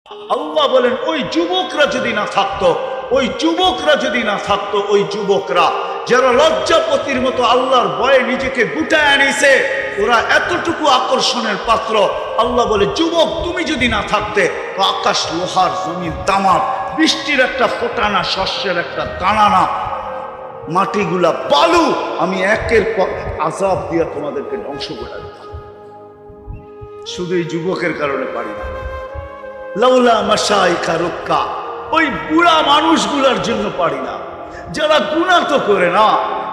আল্লাহ বলেন ওই যুবকরা যদি না থাকতো, ওই যুবকরা যদি না থাকতো, ওই যুবকরা যারা লজ্জাপতির মতো আল্লাহর ভয়ে নিজেকে গুটায় আনিছে, ওরা এতটুকু আকর্ষণের পাত্র। আল্লাহ বলে যুবক তুমি যদি না থাকতে তো আকাশ লোহার, জমিন তামার, বৃষ্টির একটা ফোঁটা না, শস্যের একটা দানা না, মাটিগুলা বালু, আমি একের পর আযাব দিয়ে তোমাদেরকে ধ্বংস করে দিতাম। শুধু এই যুবকের কারণে পারি না। লাউলা মাশাইখা রুক্কা, ওই বুড়া মানুষগুলার জন্য পারি না, যারা গুনাহ তো করে না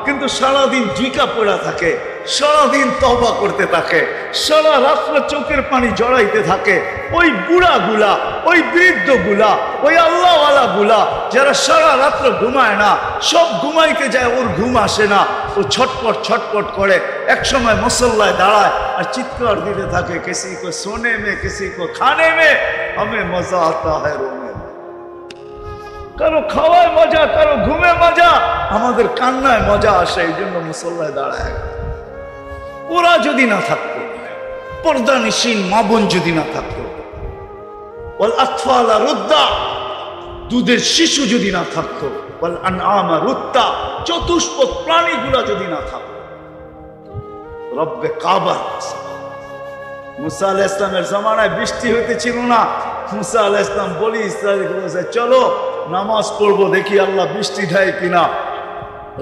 কিন্তু সারাদিন ঝিকা পড়া থাকে, সারাদিন তওবা করতে থাকে, সারা রাত্র চোখের পানি জড়াইতে থাকে। ওই বুড়াগুলা, ওই বৃদ্ধগুলা, ওই আল্লাহওয়ালা গুলা যারা সারা রাত্র ঘুমায় না, সব ঘুমাইতে যায়, ওর ঘুম আসে না, ও ছটপট ছটপট করে, এক সময় মুসল্লায় দাঁড়ায় আর চিৎকার দিতে থাকে, কিসি কো সোনে মে, কিসি কো খানে মে, हमें मजा आता है रोने में। কারো খাওয়ায় মজা, কারো ঘুমে মজা, আমাদের কান্নায় মজা আসে, এই জন্য মুসল্লায় দাঁড়ায়। ওরা যদি না থাকতো, পর্দানিসীন মা বোন যদি না থাকতো, ওয়াল আতফালা রুদ্দা, দুধের শিশু যদি না থাকতো, ওয়াল আনআমা রুত্তা, চতুষ্পদ প্রাণীগুলা যদি না থাকতো, রব্বে কাবা। মুসা আলাইহিস সালামের জামানায় বৃষ্টি হইতেছিল না, মুসা আলাইহিস সালাম বলি ইসরায়েলকে বলেছে চলো নামাজ পড়বো, দেখি আল্লাহ বৃষ্টি দেয় কিনা।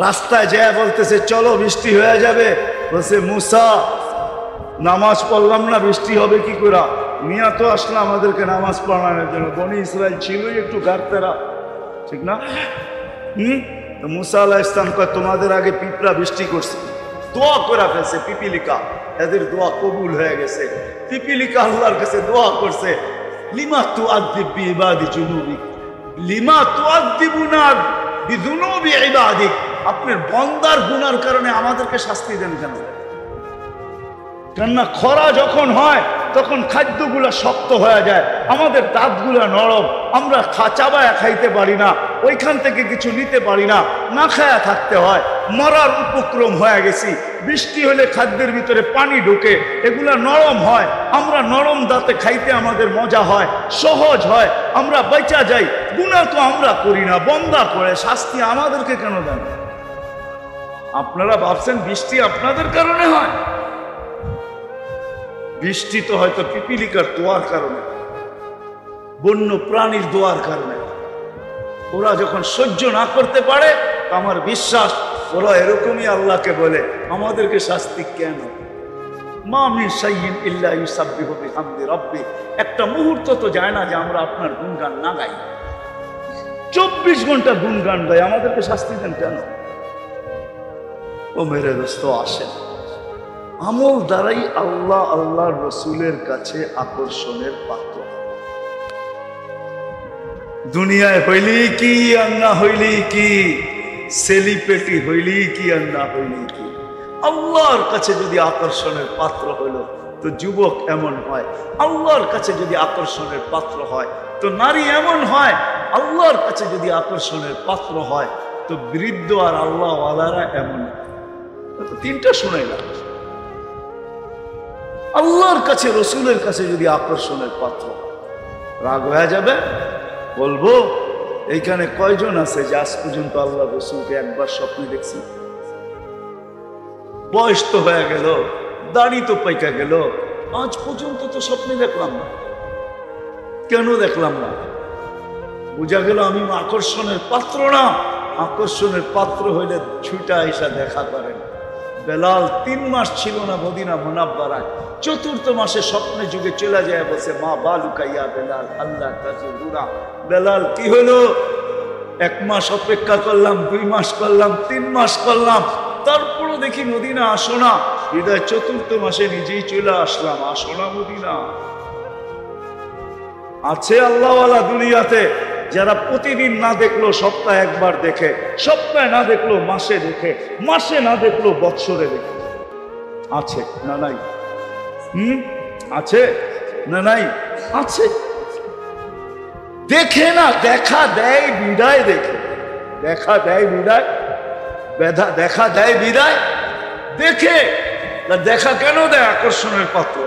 রাস্তায় যায় বলতেছে চলো বৃষ্টি হয়ে যাবে, বলছে মুসা নামাজ পড়লাম না বৃষ্টি হবে কি করে? মিয়া তো আসলে আমাদেরকে নামাজ পড়ানোর জন্য, বনি ইসরায়েল ছিলই একটু গার্তেরা, ঠিক না? তো মুসা আলাইহিস সালাম কয় তোমাদের আগে পিঁপড়া বৃষ্টি করছে, দোয়া করে ফেলছে, পিপিলিকা, এদের দোয়া কবুল হয়ে গেছে। পিপিলিকা আল্লাহর কাছে দোয়া করছে, লিমা তুআযযিব বিইবাদি জুনুবিক, লিমা তুআযযিবুনা বিযুনুবি ইবাদিক, আপনার বান্দার গুনার কারণে আমাদেরকে শাস্তি দেন কেন? কেননা খরা যখন হয় তখন খাদ্যগুলা শক্ত হয়ে যায়, আমাদের দাঁতগুলা নরম, আমরা চাবায়া খাইতে পারি না, ওইখান থেকে কিছু নিতে পারি না, না খায়া থাকতে হয়, মরার উপক্রম হয়ে গেছি। বৃষ্টি হলে খাদ্যের ভিতরে পানি ঢোকে, এগুলা নরম হয়, আমরা নরম দাঁতে খাইতে আমাদের মজা হয়, সহজ হয়, আমরা বেঁচা যাই। গুনাহ তো আমরা করি না, বান্দা করে, শাস্তি আমাদেরকে কেন দেন? আপনারা ভাবছেন বৃষ্টি আপনাদের কারণে হয়? বৃষ্টি তো হয়তো পিপিলিকার দোয়ার কারণে, বন্য প্রাণীর দোয়ার কারণে। ওরা যখন সহ্য না করতে পারে, আমার বিশ্বাস ওরা এরকমই আল্লাহকে বলে আমাদেরকে শাস্তি কেন? মা মিন শাইইন ইল্লা ইউসাব্বিহু বিহামদি রাব্বি, একটা মুহূর্ত তো যায় না যে আমরা আপনার গুণগান না গাই। 24 ঘন্টা গুণগান গাই, আমাদেরকে শাস্তি দেন কেন? ও মেরে দোস্ত, আসেন আমল দ্বারাই আল্লাহ আল্লাহর রসুলের কাছে আকর্ষণের পাত্র। দুনিয়ায় হইলি কি আর না হইলি কি, সেলিব্রিটি হইলি কি আর না হইলি কি, আল্লাহর কাছে যদি আকর্ষণের পাত্র হইল তো যুবক এমন হয়, আল্লাহর কাছে যদি আকর্ষণের পাত্র হয় তো নারী এমন হয়, আল্লাহর কাছে যদি আকর্ষণের পাত্র হয় তো বৃদ্ধ আর আল্লাহ ওয়ালারা এমন। তিনটা শুনাইলাম। আল্লাহর কাছে, রসুলের কাছে যদি আকর্ষণের পাত্র, রাগ হয়ে যাবে? বলবো এইখানে কয়জন আছে যে আজ পর্যন্ত আল্লাহ রসুলকে একবার স্বপ্নে দেখছি? বয়স তো হয়ে গেল, দাড়ি তো পাইকা গেল, আজ পর্যন্ত তো স্বপ্নে দেখলাম না। কেন দেখলাম না? বোঝা গেল আমি আকর্ষণের পাত্র না। আকর্ষণের পাত্র হইলে ছুটা এসা দেখা করেন। বেলাল 3 মাস ছিল না মদিনা মুনাব্বারায়, 4th মাসে স্বপ্নে যুগে চলে যায়, বলছে মা বালুকাইয়া বেলাল আল্লাহ তাজুরা। বেলাল কি হলো? 1 মাস অপেক্ষা করলাম, 2 মাস করলাম, 3 মাস করলাম, তারপরও দেখি মদিনা আসো না। হৃদয় 4th মাসে নিজেই চলে আসলাম, আসো না মদিনা। আছে আল্লাহওয়ালা দুনিয়াতে যারা প্রতিদিন না দেখলো সপ্তাহে একবার দেখে, সপ্তাহে না দেখলো মাসে দেখে, মাসে না দেখলো বৎসরে দেখে। আছে না নাই? আছে না নাই? আছে। দেখে না, দেখা দেয় বিদায়, দেখে দেখা দেয় বিদায়, দেখা দেয় বিদায়, দেখে। দেখা কেন দেয়? আকর্ষণের পাত্র।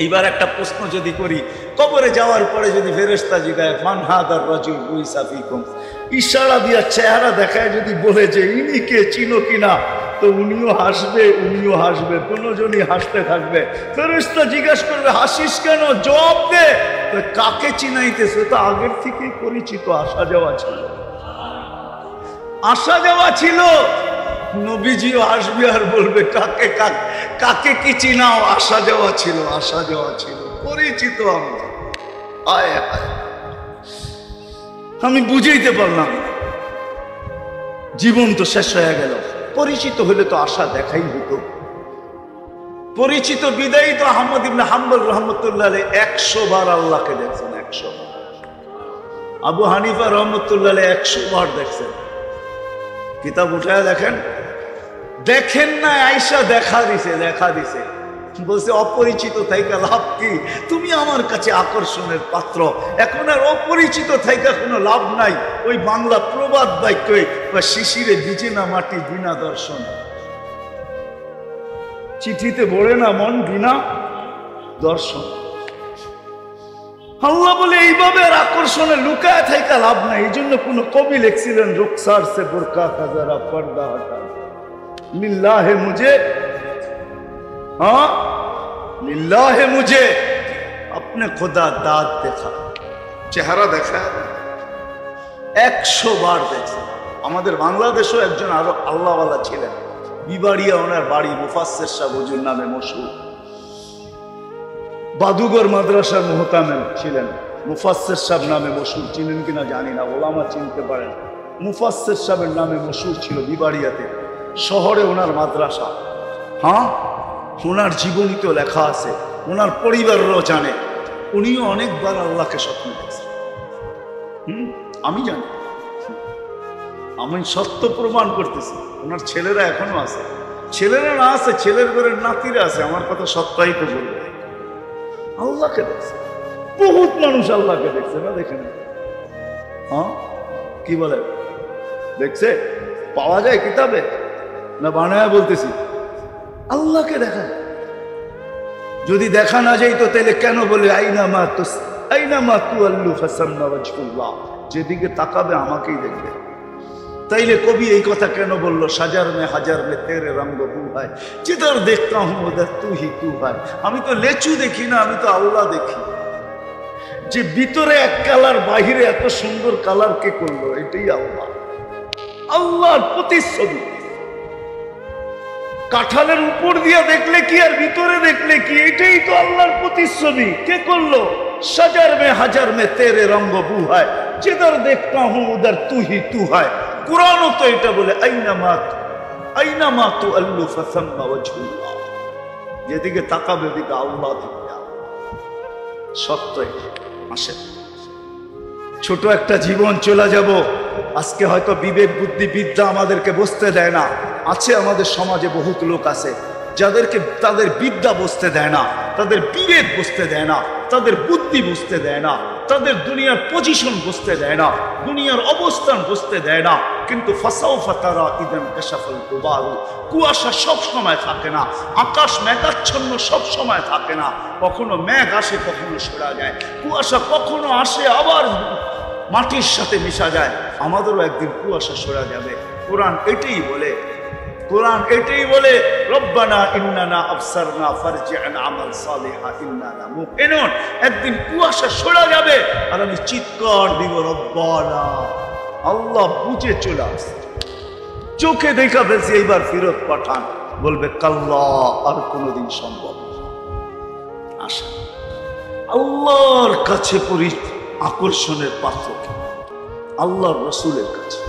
এইবার একটা প্রশ্ন যদি করি, কবরে যাওয়ার পরে যদি ফেরেশতা জিগায় মান হাদার রাজুল বুইসা ফিকুম, ইশারা দিয়া চেহারা দেখায় যদি বলে যে ইনি কে, চিনো কিনা, তো উনিও হাসবে, দুজনই হাসতে থাকবে। ফেরেশতা জিজ্ঞাসা করবে হাসিস কেন, জবাব দে। কাকে চিনাইতেছে? তো আগের থেকেই পরিচিত, আসা যাওয়া ছিল। নবীজিও আসবে আর বলবে কাকে কি চিনাও, আসা যাওয়া ছিল, পরিচিত আমরা। আয় আয়, আমি বুঝাইতে পারলাম, জীবন তো শেষ হয়ে গেল। পরিচিত হলে তো আশা দেখাই হতো। পরিচিত বিদায়ী তো আহমদ ইবনে হাম্বল রহমতুল্লাহ আলাইহি 100 বার আল্লাহকে দেখছেন, 100 বার। আবু হানিফা রহমতুল্লাহ আলাইহি 100 বার দেখছেন। কিতাব উঠায় দেখেন না, আয়েশা দেখা দিছে, বলছে অপরিচিত থাইকা লাভ কি, তুমি আমার কাছে আকর্ষণের পাত্র, এখন আর অপরিচিত থাইকা কোনো লাভ নাই। ওই বাংলা প্রবাদ বাক্য, শিশিরে ভিজে না মাটি বিনা দর্শন, চিঠিতে ভরে না মন বিনা দর্শন। আল্লাহ বলে এইভাবে আর আকর্ষণে লুকায় থাইকা লাভ নাই। এই জন্য কোন কবি লিখছিলেন রুখসার সে বুরকা কা জরা পর্দা হটা লিল্লাহে মুঝে, हाँ लिल्लाहे मुझे अपने खुदा दाद देखा, চেহারা দেখা 100 বার দেখছে। আমাদের বাংলাদেশেও একজন আরো আল্লাহওয়ালা ছিলেন, বিবাড়িয়া ওনার বাড়ি, মুফাসসির শাহ হুজুর নামে মশহুর, বাদুগর মাদ্রাসার মুহতামিম ছিলেন, মুফাসসির শাহ নামে মশহুর, চিনেন কিনা জানি না, ওলামা চিনতে পারেন। মুফাসসির শাহের নামে মশহুর ছিল বিবাড়িয়াতে, শহরে ওনার মাদ্রাসা। হ্যাঁ, ওনার জীবনীতে লেখা আছে, ওনার পরিবাররাও জানে, উনিও অনেকবার আল্লাহকে স্বপ্নে দেখছেন। আমি জানি, আমি সত্য প্রমাণ করতেছি। ওনার ছেলেরা এখনো আছে, ছেলেরা না আছে, ছেলের ঘরের নাতিরা আছে, আমার কথা সত্যায়িত বলবে। আল্লাহকে দেখছে, বহুত মানুষ আল্লাহকে দেখছে না, দেখেন? হ্যাঁ, কি বলে দেখছে? পাওয়া যায় কিতাবে না বানায়া বলতেছি? আল্লাহকে দেখা, যদি দেখা না যাইতো তাহলে কেন বলে আইনামা তুআল্লু ফাসাম্মা ওয়াজহুল্লাহ, যেদিকে তাকাবে আমাকেই দেখবে। তাইলে কবি এই কথা কেন বললো, সাজার মে তেরে রঙ্গ বু হয়, जिधर देखता हूं उधर तू ही तू है। আমি তো লেচু দেখি না, আমি তো আল্লাহ দেখি। যে ভিতরে এক কালার, বাহিরে এত সুন্দর কালার কে করলো, এটাই আল্লাহ, আল্লাহর প্রতিচ্ছবি। কাঁঠালের উপর দিয়া দেখলে কি আর ভিতরে দেখলে কি, এটাই তো আল্লাহর প্রতিচ্ছবি। কে করলো? সাজার মে তেরে রঙ্গ বু হয়, जिधर देखता हूं उधर तू ही तू है। কুরআনও তো এটা বলে, আইনামা তুআল্লু ফাসাম্মা ওয়াজহুল্লাহ, যেদিকে তাকাবে ওদিকে আল্লাহ দেখবে। সত্য আসে, ছোট একটা জীবন চলে যাব। আজকে হয়তো বিবেক বুদ্ধি বিদ্যা আমাদেরকে বুঝতে দেয় না। আছে আমাদের সমাজে বহুত লোক আছে যাদেরকে তাদের বিদ্যা বুঝতে দেয় না, তাদের বিবেক বুঝতে দেয় না, তাদের বুদ্ধি বুঝতে দেয় না, তাদের দুনিয়ার পজিশন বুঝতে দেয় না, দুনিয়ার অবস্থান বুঝতে দেয় না। কিন্তু ফাসাউফা তারা ইদান কাশাফাল গুবারু, কুয়াশা সব সময় থাকে না, আকাশ মেঘাচ্ছন্ন সব সময় থাকে না, কখনো মেঘ আসে কখনো সরা যায়, কুয়াশা কখনো আসে আবার মাটির সাথে মিশা যায়। আমাদেরও একদিন কুয়াশা সরা যাবে। কোরআন এটাই বলে, কোরআন এটাই বলে, রব্বানা ইন্নানা আবসারনা ফারজি'না আমাল সালিহা ইন্নানা মুকিনুন। একদিন কুয়াশা সরা যাবে আর আমি চিৎকার দিব, রব্বানা, আল্লাহ বুঝে চলে আসছে, চোখে দেখা ফেলছি, এইবার ফেরত পাঠান। বলবে কাল্লা, আর কোনোদিন সম্ভব আশা। আল্লাহর কাছে আকর্ষণের পাত্র আল্লাহর রাসূলের কাছে।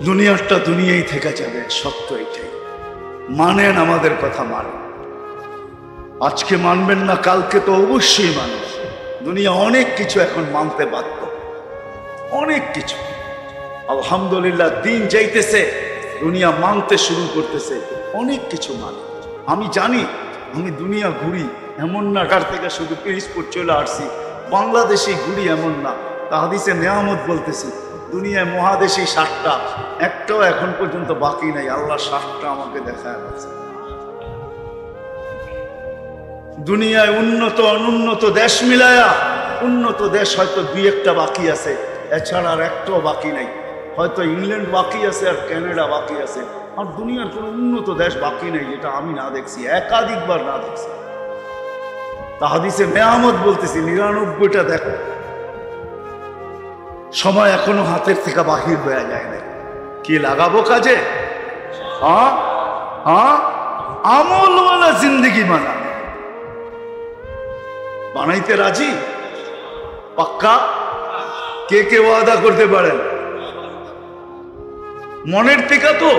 দুনিয়াটা দুনিয়াই থেকে যাবে, সত্য এটাই। মানেন আমাদের কথা, মানেন। আজকে মানবেন না, কালকে তো অবশ্যই মানবেন। দুনিয়া অনেক কিছু এখন মানতে বাধ্য, অনেক কিছু। আলহামদুলিল্লাহ, দিন যাইতেছে, দুনিয়া মানতে শুরু করতেছে, অনেক কিছু মানে। আমি জানি, আমি দুনিয়া ঘুরি, এমন না কার থেকে শুধু পিরিজপুর চলে আসছি, বাংলাদেশে ঘুরি এমন না। হাদিসে নেয়ামত বলতেছি, দুনিয়ায় মহাদেশী 60টা, একটাও এখন পর্যন্ত বাকি নাই। আল্লাহ 60টা আমাকে দেখায় আছে। দুনিয়ায় উন্নত অনুন্নত দেশ মিলায়া উন্নত দেশ হয়তো দুই একটা বাকি আছে, এছাড়া আর একটাও বাকি নাই। হয়তো ইংল্যান্ড বাকি আছে আর কানাডা বাকি আছে, আর দুনিয়ার কোনো উন্নত দেশ বাকি নেই যেটা আমি না দেখছি, একাধিকবার না দেখছি। তা হাদিসে নেয়ামত বলতেছি 99টা দেখো, সময় এখনো হাতের থেকে বাহির হয়ে যায় না। কি লাগাবো কাজে? হ্যাঁ হ্যাঁ, আমলওয়ালা জিন্দগি বানাইতে রাজি? পাক্কা? কে কে ওয়াদা করতে পারেন? মনের থেকে তো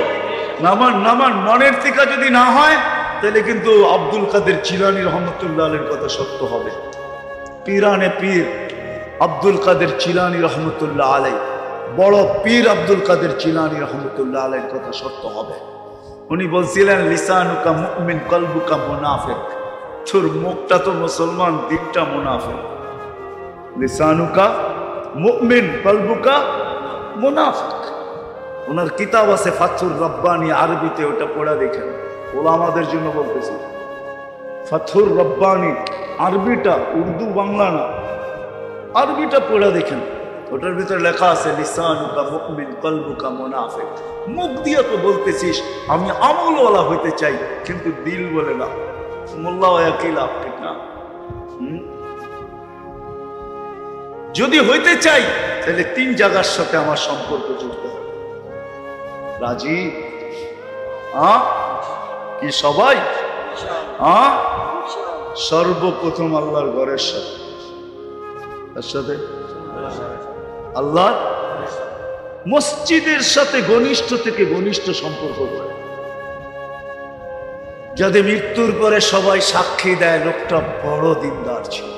নামান মনের থেকে যদি না হয় তাহলে কিন্তু আব্দুল কাদের জিলানী রহমতুল্লাহ আলাইহির কথা সত্য হবে। পীরানে পীর আব্দুল কাদের জিলানী রহমতুল্লাহ আলাইহি, বড় পীর আব্দুল কাদের জিলানী রহমতুল্লাহ আলাইহির কথা সত্য হবে। উনি বলছিলেন লিসানুকা মুমিন কলবুকা মুনাফিক, তোর মুখটা তো মুসলমান, দিকটা মুনাফিক। লিসানুকা মুমিন কলবুকা মুনাফিক। ওনার কিতাব আছে ফাথুর রব্বানি, আরবিতে, ওটা পড়া দেখেন। ওলামাদের জন্য বলতেছি, ফাথুর রব্বানি আরবিটা, উর্দু বাংলা না, আরবিটা পড়া দেখেন। ওটার ভিতরে লেখা আছে লিসানুকা মুমিন কলবুকা মুনাফিক। মুখ দিয়ে তো বলতেছিস আমি আমলওয়ালা হইতে চাই, কিন্তু দিল বলে না। মোল্লা একই লাভ, ঠিক না? যদি হইতে চাই তাহলে 3 জায়গার সাথে আমার সম্পর্ক জুড়তে হবে। রাজি? কি সবাই? সর্বপ্রথম আল্লাহর ঘরের সাথে, তার সাথে আল্লাহ মসজিদের সাথে ঘনিষ্ঠ থেকে ঘনিষ্ঠ সম্পর্ক করে, যাদের মৃত্যুর পরে সবাই সাক্ষী দেয় লোকটা বড় দিনদার ছিল।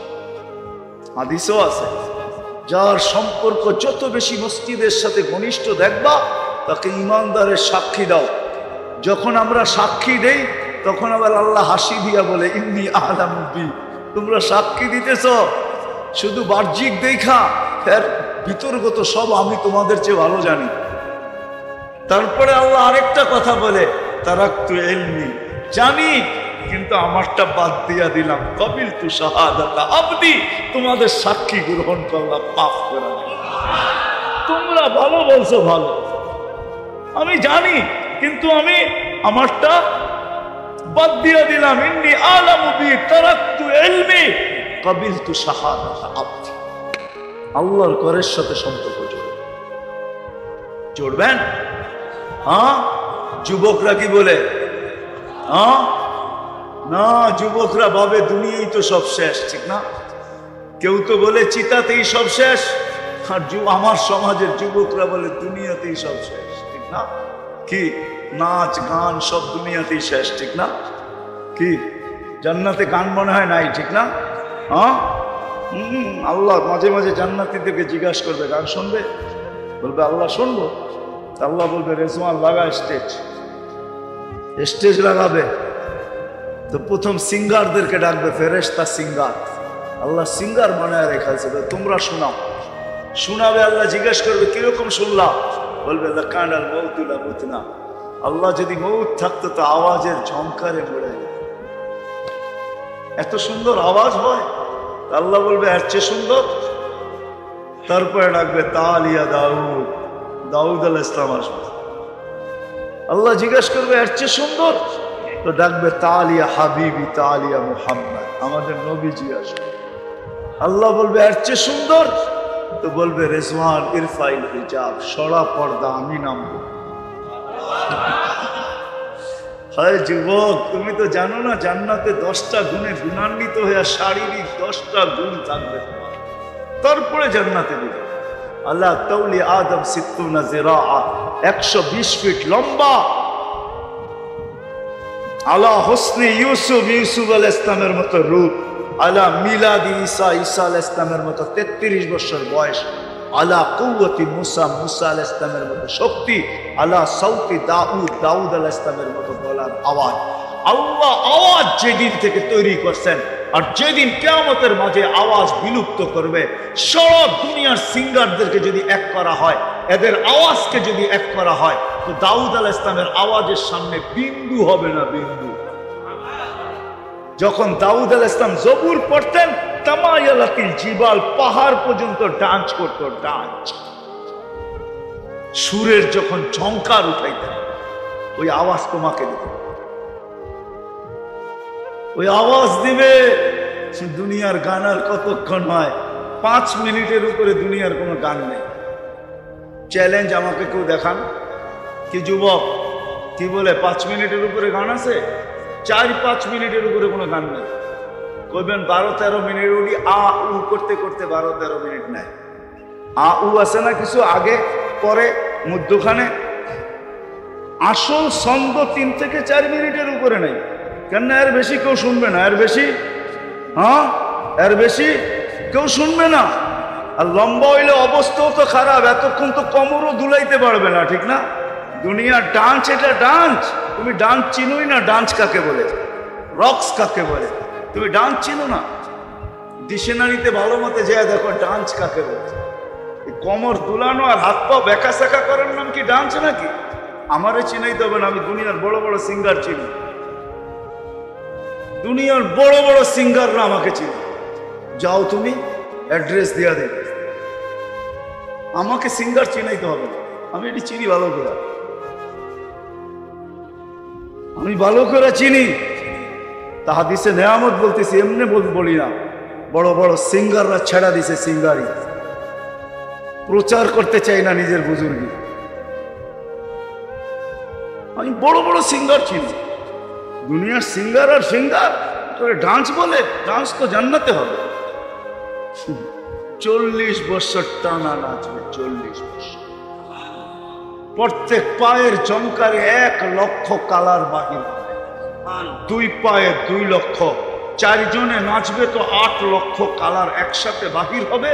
হাদিসও আছে, যার সম্পর্ক যত বেশি মসজিদের সাথে ঘনিষ্ঠ দেখবা তাকে ইমানদারের সাক্ষী দাও। যখন আমরা সাক্ষী দেই তখন আবার আল্লাহ হাসি দিয়া বলে ইন্নী আ'লামু বি, তোমরা সাক্ষী দিতেছ শুধু বাহ্যিক দেখা, এর ভিতরগত সব আমি তোমাদের চেয়ে ভালো জানি। তারপরে আল্লাহ আরেকটা কথা বলে তারাকতু ইলমি, জানি কিন্তু আমারটা বাদ দিয়া দিলাম। কবিলতু শাহাদাতা আবদি, তোমাদের সাক্ষী গ্রহণ করলাম, মাফ করে দিলাম। তোমরা ভালো বলছো, ভালো, আমি জানি কিন্তু আমি আমারটা বাদ দিয়া দিলাম। ইন্নী আ'লামু বি তারাকতু ইলমি কবিলতু শাহাদাতা আবদি। আল্লাহর ঘরের সাথে সম্পর্ক জোড়বেন। যুবকরা কি বলে? না, যুবকরা ভাবে দুনিয়াই তো সব শেষ, ঠিক না? কেউ তো বলে চিতাতেই সব শেষ, আর আমার সমাজের যুবকরা বলে দুনিয়াতেই সব শেষ, ঠিক না? কি নাচ গান সব দুনিয়াতেই শেষ, ঠিক না? কি জান্নাতে গান মনে হয় নাই, ঠিক না? আল্লাহ মাঝে মাঝে জান্নাতীদেরকে জিজ্ঞাসা করবে গান শুনবে, বলবে আল্লাহ শুনবো। আল্লাহ বলবে রেজওয়ান লাগা স্টেজ লাগাবে, তো প্রথম সিঙ্গারদেরকে ডাকবে, ফেরেশতা সিঙ্গার। আল্লাহ সিঙ্গার বানায় রেখেছে, তোমরা শোনাও। শোনাবে, আল্লাহ জিজ্ঞেস করবে কিরকম শুনলা, বলবে লাকানাল মাউতু লা মুতনা। আল্লাহ যদি মৌত থাকতো তো আওয়াজের ঝংকারে মরে যেত। এত সুন্দর আওয়াজ হয়, আল্লাহ বলবে এর চেয়ে সুন্দর। তারপরে ডাকবে তালিয়া দাউদ, দাউদ আলাইহিস সালাম আসবে। আল্লাহ জিজ্ঞেস করবে এর চেয়ে সুন্দর, তো ডাকবে তালিয়া হাবিবি তালিয়া মুহাম্মদ, আমাদের নবীজি আসবে। আল্লাহ বলবে এর চেয়ে সুন্দর, তো বলবে রেজওয়ান ইরফাইল হিজাব, সরা পর্দা, আমি নামবো। হায় যুবক, তুমি তো জানো না জান্নাতে 10টা গুণে গুণান্বিত হয়ে শারীরিক 10টা গুণ থাকবে তোমার, তারপরে জান্নাতে দিবে। আল্লাহ তাওলি আদম 60 জিরাআ, 120 ফিট লম্বা। আলা হোসনে ইউসুফ, ইউসুফ আলাইহিস সালামের মতো রূপ। আলা মিলাদি ঈসা, ঈসা আলাইহিস সালামের মতো 33 বছর বয়স। আলা কুওয়াতি মুসা, মুসা আলাইহিস সালামের মতো শক্তি। আলা সাউতি দাউদ, দাউদ আলাইহিস সালামের মতো গলার আওয়াজ। আল্লাহ আওয়াজ যেদিন থেকে তৈরি করছেন, আর যেদিন কিয়ামতের মাঝে আওয়াজ বিলুপ্ত করবে, সারা দুনিয়ার সিঙ্গারদেরকে যদি এক করা হয়, এদের আওয়াজকে যদি এক করা হয়, তো দাউদ আলাইহিস সালামের আওয়াজের সামনে বিন্দু হবে না, বিন্দু। যখন দাউদ আলাইহিস সালাম জবুর পড়তেন, তামায়ালাতিল জিবাল, পাহাড় পর্যন্ত ডান্স করতো, ডান্স। সুরের যখন ঝংকার উঠাইতেন, ওই আওয়াজ তোমাকে দিবে, ওই আওয়াজ দিবে। দুনিয়ার গান আর কতক্ষণ হয়? 5 মিনিটের উপরে দুনিয়ার কোনো গান নেই। চ্যালেঞ্জ, আমাকে কেউ দেখান। কি যুবক, কি বলে 5 মিনিটের উপরে গান আছে? 4-5 মিনিটের উপরে কোনো গান নেই। কইবেন 12-13 মিনিট উনি আ উ করতে করতে 12-13 মিনিট নেয়। আ উ আছে না কিছু আগে পরে মধ্যখানে, আসল ছন্দ 3 থেকে 4 মিনিটের উপরে নেই। কেন? এর বেশি কেউ শুনবে না, এর বেশি, হ্যাঁ এর বেশি কেউ শুনবে না। আর লম্বা হইলে অবস্থাও তো খারাপ, এতক্ষণ তো কোমরও দুলাইতে পারবে না, ঠিক না? দুনিয়ার ডান্স, এটা ডান্স। তুমি ডান্স চিনোই না, ডান্স কাকে বলে, রক্স কাকে বলে, তুমি ডান্স চিনো না। ডিকশনারিতে ভালো মতে যায় দেখো ডান্স কাকে বলে। কোমর দুলানো আর হাত পা বেঁকা সেকা করার নাম কি ডান্স নাকি? আমারে চিনাইতে হবে না, আমি দুনিয়ার বড় বড় সিঙ্গার চিনি, দুনিয়ার বড় বড় সিঙ্গাররা আমাকে চিনি। যাও তুমি অ্যাড্রেস দিয়া দেবে, আমাকে সিঙ্গার চিনাইতে হবে না, আমি এটি চিনি ভালো করে, আমি ভালো করে চিনি। তা হাদিসে নেয়ামত বলতেছি, এমনি বলি না। বড় বড় সিঙ্গাররা ছেড়া দিছে সিঙ্গারি, প্রচার করতে চাই না নিজের বুজুর্গি। আমি বড় বড় সিঙ্গার চিনি। দুনিয়ার সিঙ্গার আর সিঙ্গার তোরে ডান্স বলে? ডান্স তো জান্নাতে হবে। 40 বছর টানা নাচবে, 40 বছর। প্রত্যেক পায়ের জমকারে 1 লক্ষ কালার বাহির হবে, 2 পায়ে 2 লক্ষ, 4 জনে নাচবে তো 8 লক্ষ কালার একসাথে বাহির হবে।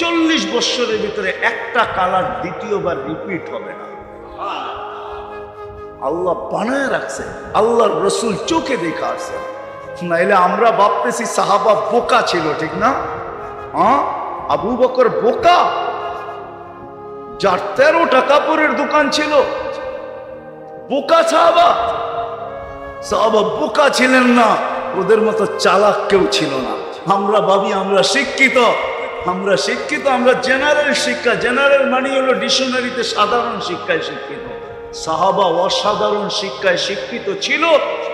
40 বছরের ভিতরে একটা কালার দ্বিতীয়বার রিপিট হবে না। আল্লাহ বানায় রাখছে, আল্লাহর রসুল চোখে দেখা আসছে। নাইলে আমরা ভাবতেছি সাহাবা বোকা ছিল, ঠিক না? হ্যাঁ, আবু বকর বোকা, যার 13টা কাপড়ের দোকান ছিল, বোকা সাহাবা। সাহাবা বোকা ছিলেন না, ওদের মতো চালাক কেউ ছিল না। আমরা ভাবি আমরা শিক্ষিত, আমরা শিক্ষিত, আমরা জেনারেল শিক্ষা, জেনারেল মানে হলো ডিকশনারিতে সাধারণ শিক্ষায় শিক্ষিত। সাহাবা অসাধারণ শিক্ষায় শিক্ষিত ছিল,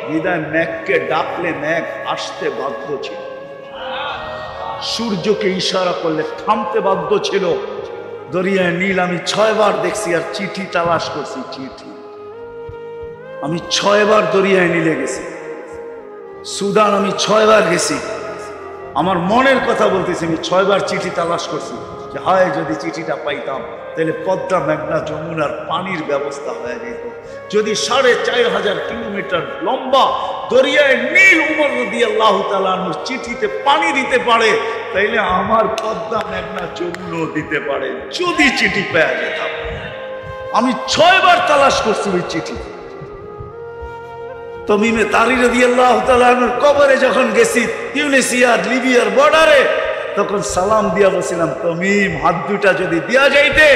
বিদায় ম্যাককে ডাকলে ম্যাক আসতে বাধ্য ছিল, সূর্যকে ইশারা করলে থামতে বাধ্য ছিল। দরিয়ায় নীল আমি 6 বার দেখছি, আর চিঠি তালাশ করছি, চিঠি আমি 6 বার দরিয়ায় নীলে গেছি। সুদান আমি 6 বার গেছি। আমার মনের কথা বলতেছি, আমি 6 বার চিঠি তালাশ করছি যে হায় যদি চিঠিটা পাইতাম তাহলে পদ্মা, মেঘনা, যমুনার পানির ব্যবস্থা হয়ে যেত। যদি 4500 কিলোমিটার লম্বা দরিয়ায় নীল উমর রাদিয়াল্লাহু তাআলা আনহুর চিঠিতে পানি দিতে পারে, তাইলে আমার পদ্মা, মেঘনা, যমুনাও দিতে পারে, যদি চিঠি পেয়ে যেতাম। আমি 6 বার তালাশ করছি ওই চিঠি। তমিমে তারি রাদিয়াল্লাহু তাআলা আনহুর কবরে যখন গেছি, তিউনিসিয়া লিবিয়ার বর্ডারে, তখন সালাম দিয়া বলছিলাম, তমিম হাত দুটা যদি দিয়া যাইতে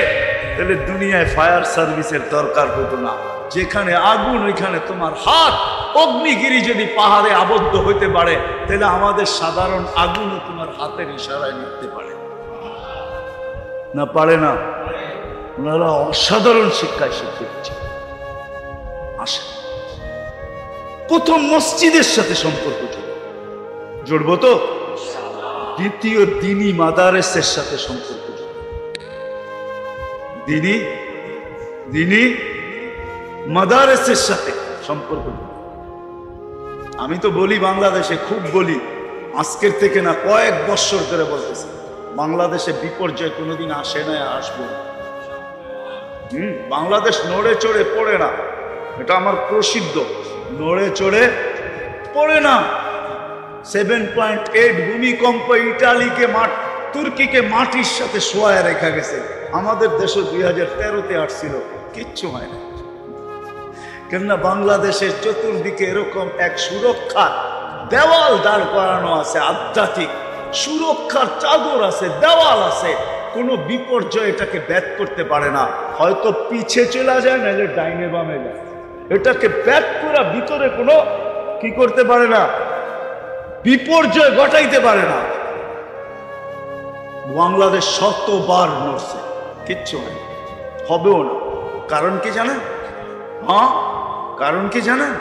তাহলে দুনিয়ায় ফায়ার সার্ভিসের দরকার হতো না। যেখানে আগুন ওইখানে তোমার হাত। অগ্নিগিরি যদি পাহাড়ে আবদ্ধ হইতে পারে, তাহলে আমাদের সাধারণ আগুনও তোমার হাতের ইশারায় নিতে পারে না? পারে না? ওনারা অসাধারণ শিক্ষায় শিক্ষিত। আসে প্রথম মসজিদের সাথে সম্পর্ক জুড়বো তো, দ্বিতীয় দিনী মাদারেসের সাথে সম্পর্ক, দিনী মাদারেসের সাথে সম্পর্ক। আমি তো বলি বাংলাদেশে, খুব বলি, আজকের থেকে না কয়েক বছর ধরে বলতেছি, বাংলাদেশে বিপর্যয় কোনোদিন আসে না, আসবো। বাংলাদেশ নড়ে চড়ে পড়ে না, এটা আমার প্রসিদ্ধ। নড়ে চড়ে পড়ে না। 7.8 ভূমিকম্প ইটালিকে তুর্কিকে মাটির সাথে শোয়ায় রেখা গেছে। আমাদের দেশে 2013-তে আসছিল, কিচ্ছু হয় না। কেননা বাংলাদেশের চতুর্দিকে এরকম এক সুরক্ষার দেওয়াল দাঁড় করানো আছে, আধ্যাত্মিক সুরক্ষার চাদর আছে, দেওয়াল আছে। কোনো বিপর্যয় এটাকে ব্যাট করতে পারে না। হয়তো পিছে চলে যায়, নাহলে ডাইনে বামে যায়, এটাকে ব্যাট করা ভিতরে কোনো কি করতে পারে না, বিপর্যয় ঘটাইতে পারে না। বাংলাদেশ শতবার নড়ছে, কিচ্ছু নাই, হবেও না। কারণ কি জানেন? কারণ কি জানেন?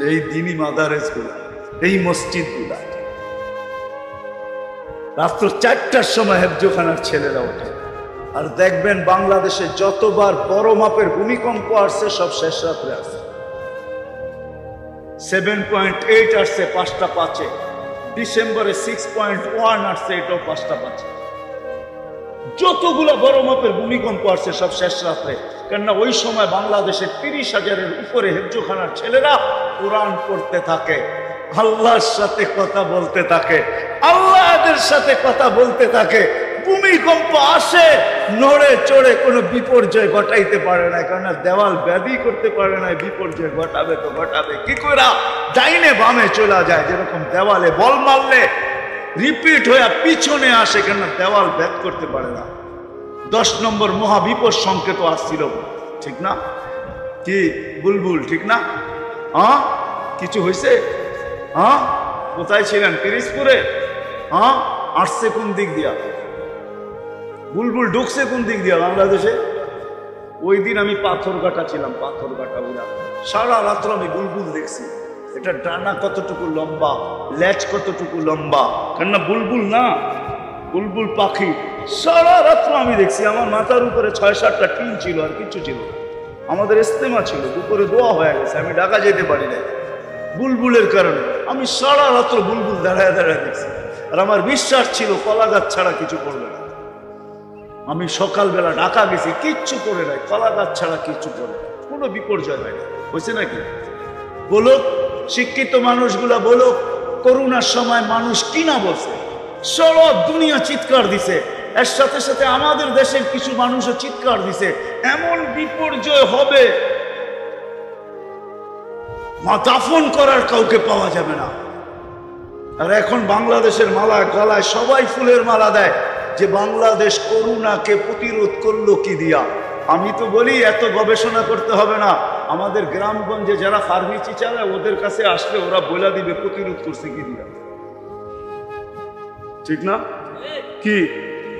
এই দ্বীনি মাদারেস গুলা, এই মসজিদ গুলা। রাত্র 4টার সময় হেফজোখানার ছেলেরা ওঠে, আর দেখবেন বাংলাদেশে যতবার বড় মাপের ভূমিকম্প আসছে সব শেষ রাত্রে আসছে। 7.8 আসছে 5টা 5-এ, ডিসেম্বরে 6.1 আসছে, এটাও 5টা 5-এ। যতগুলো বড় মাপের ভূমিকম্প আসছে সব শেষ রাত্রে। কেননা ওই সময় বাংলাদেশের 30,000-এর উপরে হেফজোখানার ছেলেরা কোরআন পড়তে থাকে, আল্লাহর সাথে কথা বলতে থাকে, আল্লাহদের সাথে কথা বলতে থাকে। ভূমিকম্প আসে, নড়ে চড়ে কোনো বিপর্যয় ঘটাইতে পারে না, কারণ দেওয়াল ব্যাধি করতে পারে না। বিপর্যয় ঘটাবে তো ঘটাবে কি করে? ডাইনে বামে চলে যায়, যেরকম দেওয়ালে বল মারলে রিপিট হয়ে পিছনে আসে, কেন দেওয়াল ভেদ করতে পারে না। 10 নম্বর মহাবিপদ সংকেত আসছিল, ঠিক না? কি বুলবুল, ঠিক না? কিছু হয়েছে? কোথায় ছিলেন? পিরিজপুরে? আসছে কোন দিক দিয়া? বুলবুল ঢুকছে কোন দিক দিয়া বাংলাদেশে? ওই দিন আমি পাথরঘাটা ছিলাম, পাথরঘাটা বুড়া। সারা রাত্র আমি বুলবুল দেখছি। এটা ডানা কতটুকু লম্বা, লেজ কতটুকু লম্বা, কেননা বুলবুল না, বুলবুল পাখি। সারা রাত্র আমি দেখছি। আমার মাথার উপরে 6-7টা টিন ছিল, আর কিছু ছিল। আমাদের ইস্তেমা ছিল, দুপুরে দোয়া হয়ে গেছে, আমি ঢাকা যেতে পারি না বুলবুলের কারণে। আমি সারা রাত্র বুলবুল দাঁড়ায় দাঁড়ায় দেখছি, আর আমার বিশ্বাস ছিল কলা গাছ ছাড়া কিছু করবে না। আমি সকালবেলা ঢাকা গেছি, কিচ্ছু করে নাই, কলা গাছ ছাড়া কিচ্ছু করে নাই, কোনো বিপর্যয় হয় না। হয়েছে নাকি? বলো, শিক্ষিত মানুষগুলা বলো, করোনার সময় মানুষ কি না বলছে? সারা দুনিয়া চিৎকার দিছে, এর সাথে সাথে আমাদের দেশের কিছু মানুষও চিৎকার দিছে, এমন বিপর্যয় হবে দাফন করার কাউকে পাওয়া যাবে না। আর এখন বাংলাদেশের মালা গলায় সবাই ফুলের মালা দেয়, যে বাংলাদেশ করোনাকে প্রতিরোধ করলো কি দিয়া। আমি তো বলি এত গবেষণা করতে হবে না, আমাদের গ্রামগঞ্জে যারা ফার্মেসি চালায় ওদের কাছে আসলে ওরা বলে দিবে প্রতিরোধ করছে কি দিয়া, ঠিক না? কি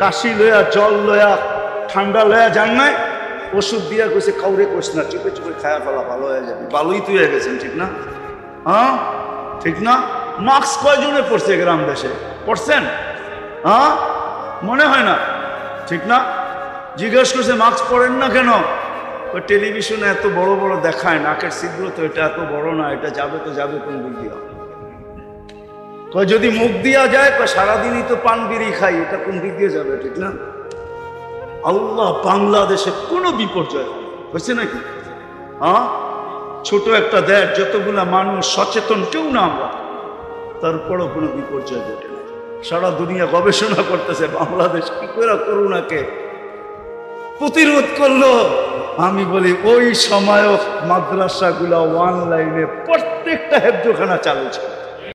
কাশি লয়া, জল লয়া, ঠান্ডা লয়া যান নাই, ওষুধ দিয়া কইছে কাউরে কইস না, চুপে চুপে খায়া ফেলা, ভালো হয়ে যাবে। ভালোই তুই হয়ে গেছেন, ঠিক না? ঠিক না? মাস্ক কয়জনে পড়ছে গ্রাম দেশে? পড়ছেন? মনে হয় না, ঠিক না? জিজ্ঞেস করছে মাস্ক পরেন না কেন? টেলিভিশনে এত বড় বড় দেখায়, নাকের ছিদ্র তো এটা এত বড় না, এটা যাবে তো যাবে কোন দিক দিয়া? যদি মুখ দিয়া যায়, সারাদিনই তো পান বিড়ি খাই, এটা কোন দিক দিয়ে যাবে, ঠিক না? আল্লাহ বাংলাদেশে কোনো বিপর্যয় হয়েছে নাকি? ছোট একটা দেশ, যতগুলা মানুষ সচেতন, কেউ না আমরা, তারপরও কোনো বিপর্যয় ঘটে না। সারা দুনিয়া গবেষণা করতেছে বাংলাদেশ কি করে করোনাকে প্রতিরোধ করলো। আমি বলি ওই সময়ও মাদ্রাসাগুলা অনলাইনে প্রত্যেকটা হেফজোখানা চালু ছিল।